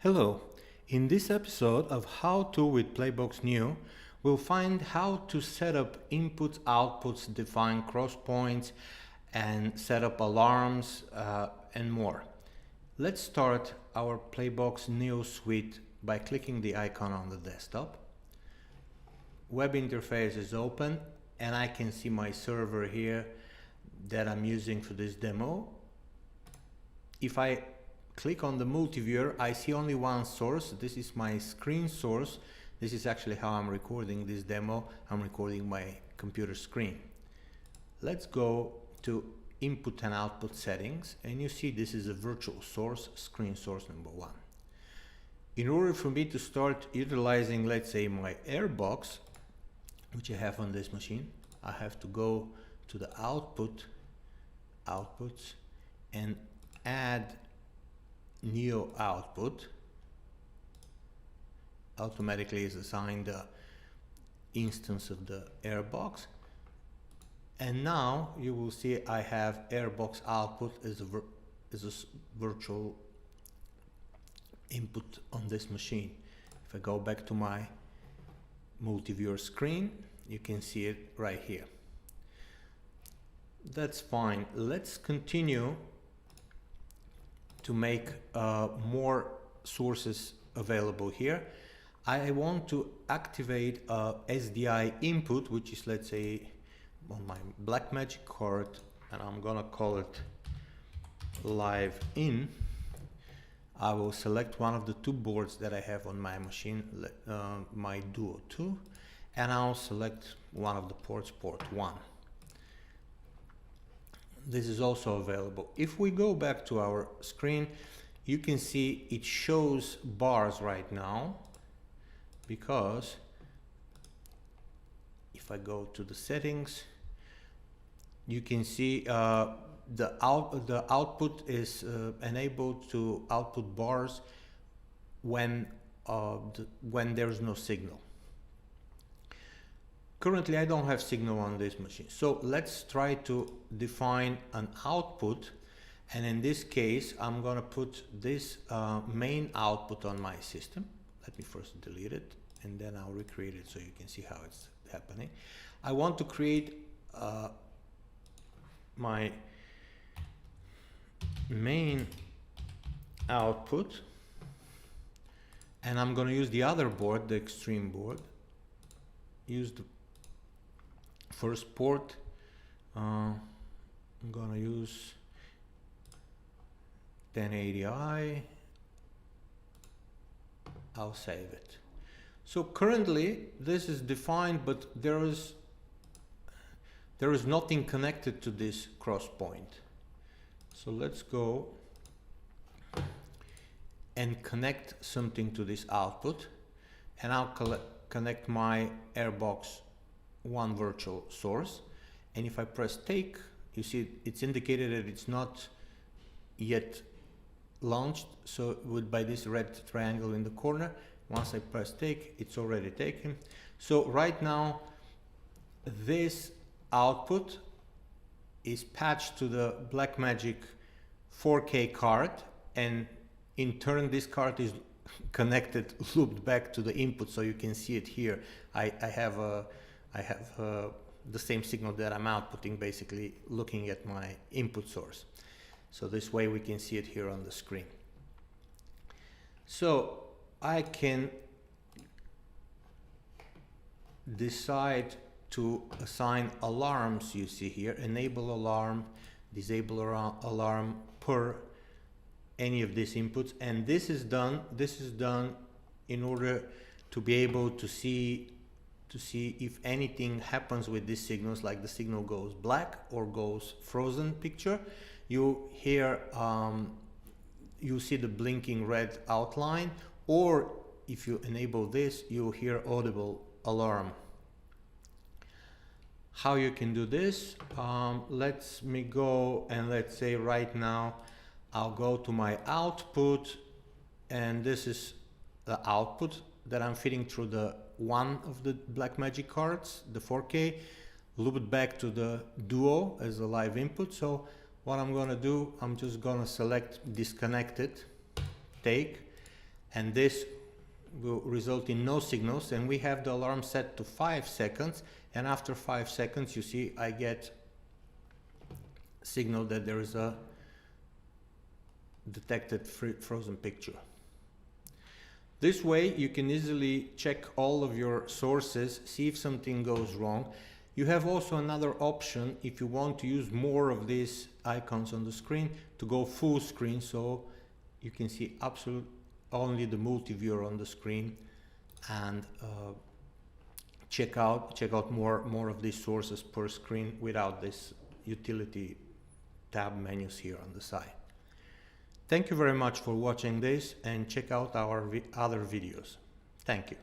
Hello, in this episode of How To with Playbox Neo, we'll find how to set up inputs, outputs, define cross points, and set up alarms and more. Let's start our Playbox Neo suite by clicking the icon on the desktop. Web interface is open and I can see my server here that I'm using for this demo. If I click on the multi-viewer, I see only one source. This is my screen source. This is actually how I'm recording this demo. I'm recording my computer screen. Let's go to input and output settings, and you see this is a virtual source, screen source number 1. In order for me to start utilizing, let's say, my Airbox, which I have on this machine, I have to go to the outputs, and add Neo output. Automatically is assigned the instance of the Airbox, and now you will see I have Airbox output as a virtual input on this machine. If I go back to my multi-viewer screen, you can see it right here. That's fine. Let's continue to make more sources available here. I want to activate a SDI input, which is, let's say, on my Blackmagic card, and I'm gonna call it live in. I will select one of the two boards that I have on my machine, my Duo 2, and I'll select one of the ports, port 1. This is also available. If we go back to our screen, you can see it shows bars right now, because if I go to the settings, you can see the output is enabled to output bars when there's no signal. Currently, I don't have signal on this machine. So let's try to define an output. And in this case, I'm gonna put this main output on my system. Let me first delete it, and then I'll recreate it so you can see how it's happening. I want to create my main output, and I'm gonna use the other board, the extreme board. Use the first port. I'm gonna use 1080i. I'll save it. So currently this is defined, but there is nothing connected to this cross point. So let's go and connect something to this output, and I'll connect my Airbox 1 virtual source, and if I press take, you see it's indicated that it's not yet launched, so by this red triangle in the corner. Once I press take, it's already taken. So right now this output is patched to the Blackmagic 4K card, and in turn this card is connected, looped back to the input, so you can see it here. I have the same signal that I'm outputting, basically looking at my input source. So this way we can see it here on the screen. So I can decide to assign alarms. You see here, enable alarm, disable alarm per any of these inputs, and this is done in order to be able to see if anything happens with these signals, like the signal goes black or goes frozen picture. You hear you see the blinking red outline, or if you enable this, you hear audible alarm. How you can do this? Let me go, and let's say right now I'll go to my output, and this is the output that I'm feeding through the one of the Blackmagic cards, the 4K, looped back to the Duo as a live input. So what I'm gonna do, I'm just gonna select disconnected, take, and this will result in no signals, and we have the alarm set to 5 seconds, and after 5 seconds you see I get signal that there is a detected frozen picture. This way you can easily check all of your sources, see if something goes wrong. You have also another option if you want to use more of these icons on the screen, to go full screen, so you can see absolutely only the multi-viewer on the screen, and check out more of these sources per screen without this utility tab menus here on the side. Thank you very much for watching this, and check out our other videos. Thank you.